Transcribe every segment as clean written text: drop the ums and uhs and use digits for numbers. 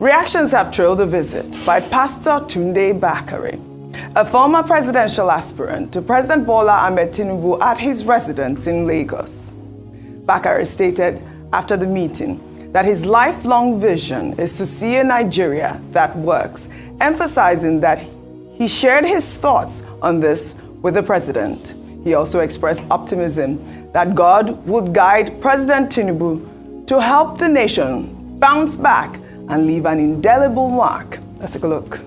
Reactions have trailed the visit by Pastor Tunde Bakare, a former presidential aspirant to President Bola Ahmed Tinubu at his residence in Lagos. Bakare stated after the meeting that his lifelong vision is to see a Nigeria that works, emphasizing that he shared his thoughts on this with the president. He also expressed optimism that God would guide President Tinubu to help the nation bounce back and leave an indelible mark. Let's take a look.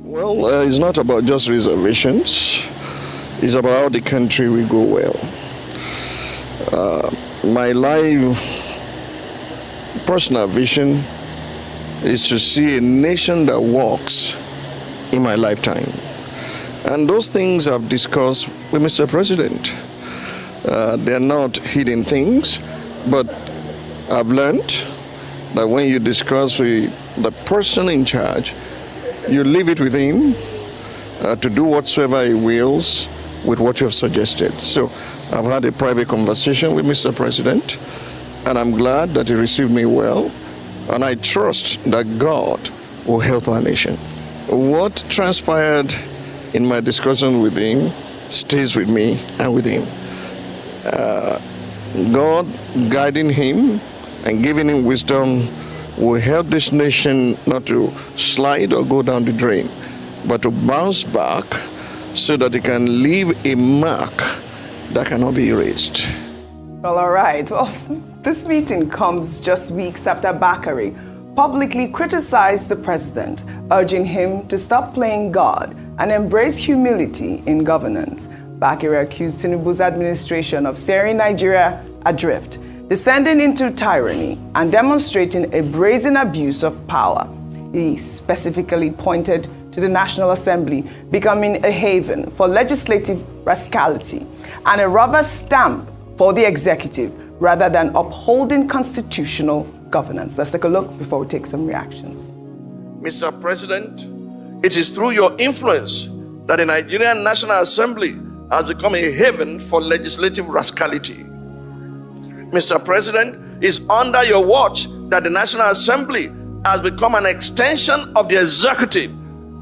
Well, it's not about just reservations. It's about how the country will go well. My personal vision is to see a nation that walks in my lifetime. And those things I've discussed with Mr. President. They're not hidden things, but I've learned that when you discuss with the person in charge, you leave it with him to do whatsoever he wills with what you have suggested. So I've had a private conversation with Mr. President, and I'm glad that he received me well, and I trust that God will help our nation. What transpired in my discussion with him stays with me and with him. God guiding him and giving him wisdom will help this nation not to slide or go down the drain, but to bounce back so that it can leave a mark that cannot be erased. Well, all right. Well, this meeting comes just weeks after Bakare publicly criticized the president, urging him to stop playing God and embrace humility in governance. Bakare accused Tinubu's administration of steering Nigeria adrift, descending into tyranny, and demonstrating a brazen abuse of power. He specifically pointed to the National Assembly becoming a haven for legislative rascality and a rubber stamp for the executive rather than upholding constitutional governance. Let's take a look before we take some reactions. Mr. President, it is through your influence that the Nigerian National Assembly has become a haven for legislative rascality. Mr. President, it's under your watch that the National Assembly has become an extension of the executive,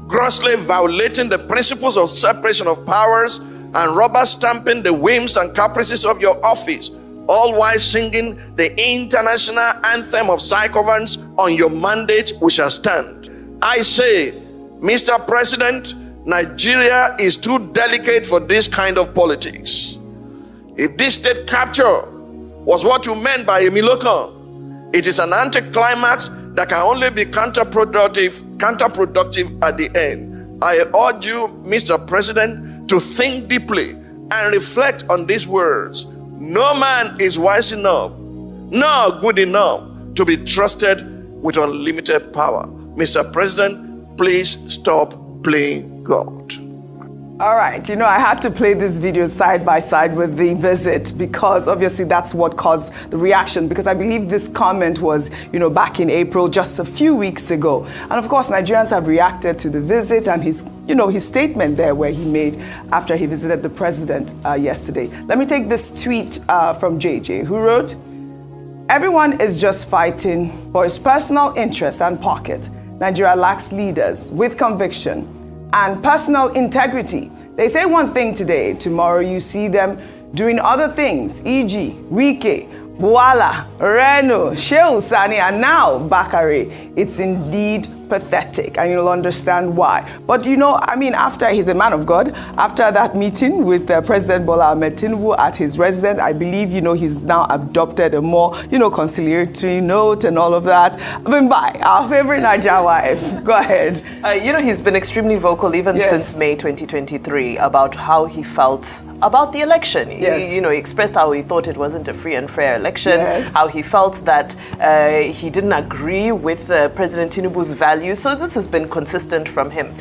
grossly violating the principles of separation of powers and rubber stamping the whims and caprices of your office, all while singing the international anthem of self-governance on your mandate we shall stand. I say, Mr. President, Nigeria is too delicate for this kind of politics. If this state capture was what you meant by a Milokan, it is an anticlimax that can only be counterproductive at the end. I urge you, Mr. President, to think deeply and reflect on these words. No man is wise enough, nor good enough to be trusted with unlimited power. Mr. President, please stop playing God. All right, I had to play this video side by side with the visit because obviously that's what caused the reaction, because I believe this comment was, back in April, just a few weeks ago. And of course, Nigerians have reacted to the visit and his statement there where he made after he visited the president yesterday. Let me take this tweet from JJ, who wrote, "Everyone is just fighting for his personal interest and pocket. Nigeria lacks leaders with conviction and personal integrity. They say one thing today, tomorrow you see them doing other things, e.g. Wike, Buala, Reno, Shehu Sani, and now Bakare. It's indeed pathetic, and you'll understand why." But after he's a man of God, after that meeting with President Bola Ahmed Tinubu at his residence, I believe, he's now adopted a more, conciliatory note and all of that. Bye, our favorite Nigerian wife. Go ahead. He's been extremely vocal even since May 2023 about how he felt about the election. Yes. He expressed how he thought it wasn't a free and fair election, yes. How he felt that he didn't agree with President Tinubu's values. So this has been consistent from him.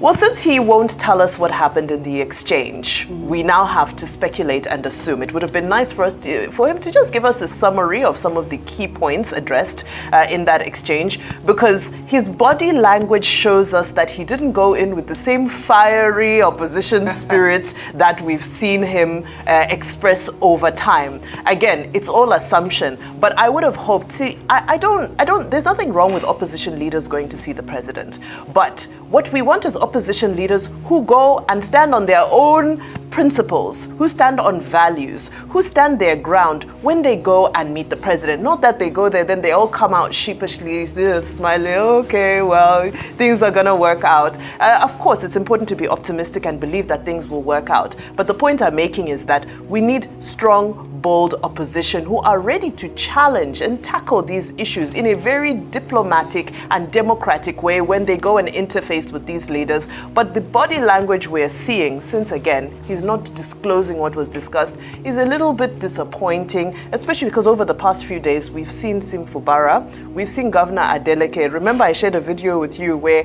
Well, since he won't tell us what happened in the exchange, we now have to speculate and assume. It would have been nice for him to just give us a summary of some of the key points addressed in that exchange, because his body language shows us that he didn't go in with the same fiery opposition spirit that we've seen him express over time. Again, it's all assumption, but I would have hoped. See, I don't. There's nothing wrong with opposition leaders going to see the president, but what we want is opposition leaders who go and stand on their own principles, who stand on values, who stand their ground when they go and meet the president. Not that they go there, then they all come out sheepishly, smiling, okay, well, things are going to work out. Of course, it's important to be optimistic and believe that things will work out. But the point I'm making is that we need strong, bold opposition who are ready to challenge and tackle these issues in a very diplomatic and democratic way when they go and interface with these leaders. But the body language we're seeing, since again, he's not disclosing what was discussed, is a little bit disappointing, especially because over the past few days, we've seen Simfubara, we've seen Governor Adeleke. Remember, I shared a video with you where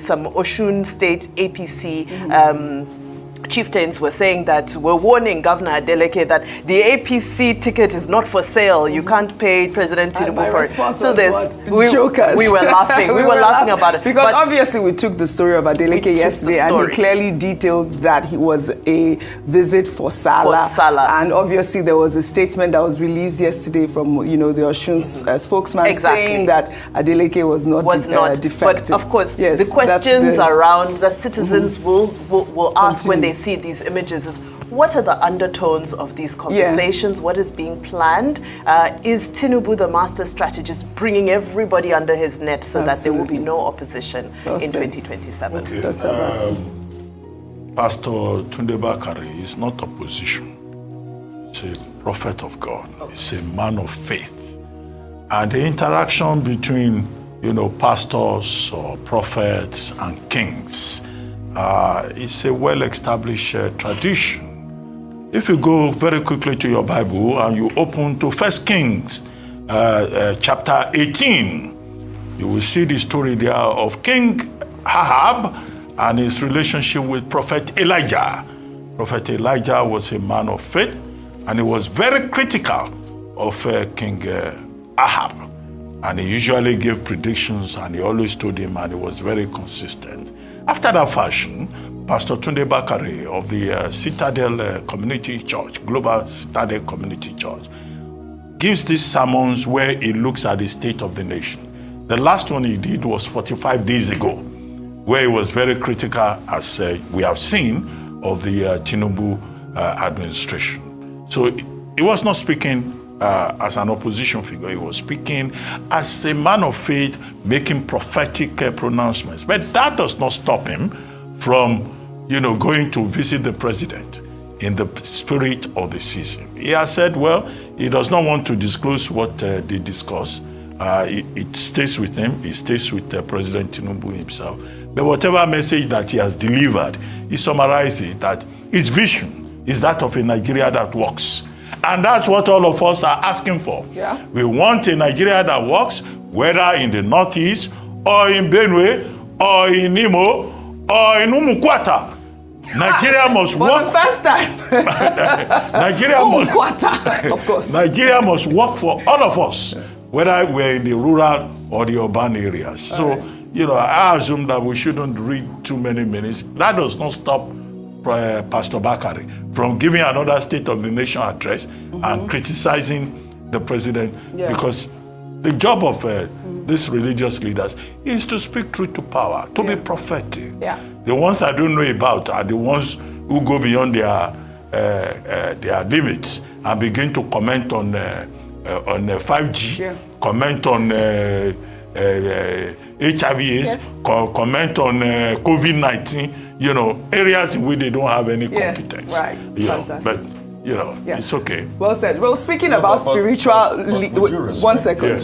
some Osun State APC chieftains were saying that we're warning Governor Adeleke that the APC ticket is not for sale. You can't pay President Tinubu for it. So we were laughing. we were laughing about it. Because obviously we took the story of Adeleke yesterday and he clearly detailed that he was a visit for Salah. And obviously there was a statement that was released yesterday from the Osun spokesman saying that Adeleke was not defective. But of course, the questions around that citizens will ask when they see these images is, what are the undertones of these conversations? What is being planned? Is Tinubu, the master strategist, bringing everybody under his net so that there will be no opposition in 2027? Okay. Pastor Tunde Bakare is not opposition. He's a prophet of God. He's a man of faith. And the interaction between, pastors or prophets and kings it's a well-established tradition. If you go very quickly to your Bible and you open to 1 Kings chapter 18, you will see the story there of King Ahab and his relationship with Prophet Elijah. Prophet Elijah was a man of faith and he was very critical of King Ahab. And he usually gave predictions and he always told him, and he was very consistent. After that fashion, Pastor Tunde Bakare of the Citadel Community Church, Global Citadel Community Church, gives these sermons where he looks at the state of the nation. The last one he did was 45 days ago, where he was very critical, as we have seen, of the Tinubu administration. So he was not speaking as an opposition figure. He was speaking as a man of faith, making prophetic pronouncements. But that does not stop him from, going to visit the president in the spirit of the season. He has said, well, he does not want to disclose what they discuss. It stays with him. It stays with President Tinubu himself. But whatever message that he has delivered, he summarizes that his vision is that of a Nigeria that works. And that's what all of us are asking for. Yeah. We want a Nigeria that works, whether in the Northeast, or in Benue, or in Imo, or in Umukwata. Nigeria must work. For the first time. Of course. Nigeria must work for all of us, whether we're in the rural or the urban areas. So, I assume that we shouldn't read too many minutes. That does not stop Pastor Bakare from giving another State of the Nation address and criticizing the president, because the job of these religious leaders is to speak truth to power, to be prophetic. Yeah. The ones I don't know about are the ones who go beyond their limits and begin to comment on 5G, comment on HIV/AIDS, comment on COVID-19. Areas in which they don't have any competence. Right. But, it's okay. Well said. Well, speaking about spiritual... one second.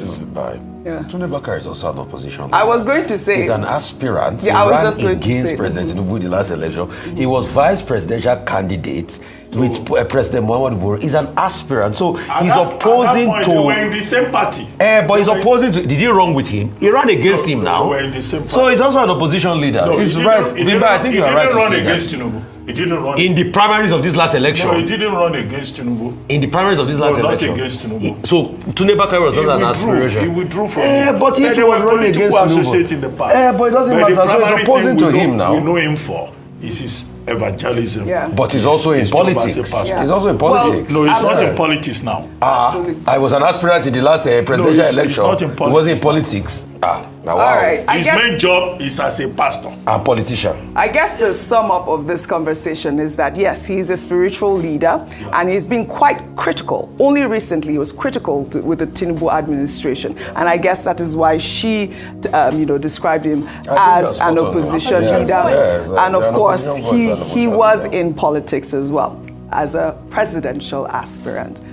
Yes. Tunde Bakare is also an opposition. I was going to say... He's an aspirant. Yeah, I was just going to say. against President Tinubu in the last election. He was vice presidential candidate with President Muhammadu Buhari is an aspirant. So he's At opposing that point, to. they were in the same party. But he's opposing to. Did he run with him? He ran against him now. They were in the same party. So he's also an opposition leader. No, he's he right. didn't- he Vimba, I think you are right. He didn't to run say against that. Tinubu. He didn't run. In the primaries of this last election. No, he didn't run against Tinubu. In the primaries of this last No, not election. against Tinubu. So Tunde Bakare was not an aspiration. He withdrew from it. But he They too were was running political against associates Tinubu. in the past. But it doesn't the matter. So primary he's opposing thing to him now. We know him for is his evangelism. Yeah. But he's also in His job as a politics. pastor. He's also in politics. No, he's not Absolutely. in politics now. Absolutely. I was an aspirant in the last presidential he's election. not in He wasn't in politics. politics. Now All wow. right. I His guess- main job is as a pastor. A politician. I guess the sum up of this conversation is that yes, he's a spiritual leader and he's been quite critical. Only recently he was critical with the Tinubu administration, and I guess that is why she, described him as that's an spot on. opposition Yes, leader. yes, And of an course, opposition voice and he opposition was leader. in politics as well as a presidential aspirant.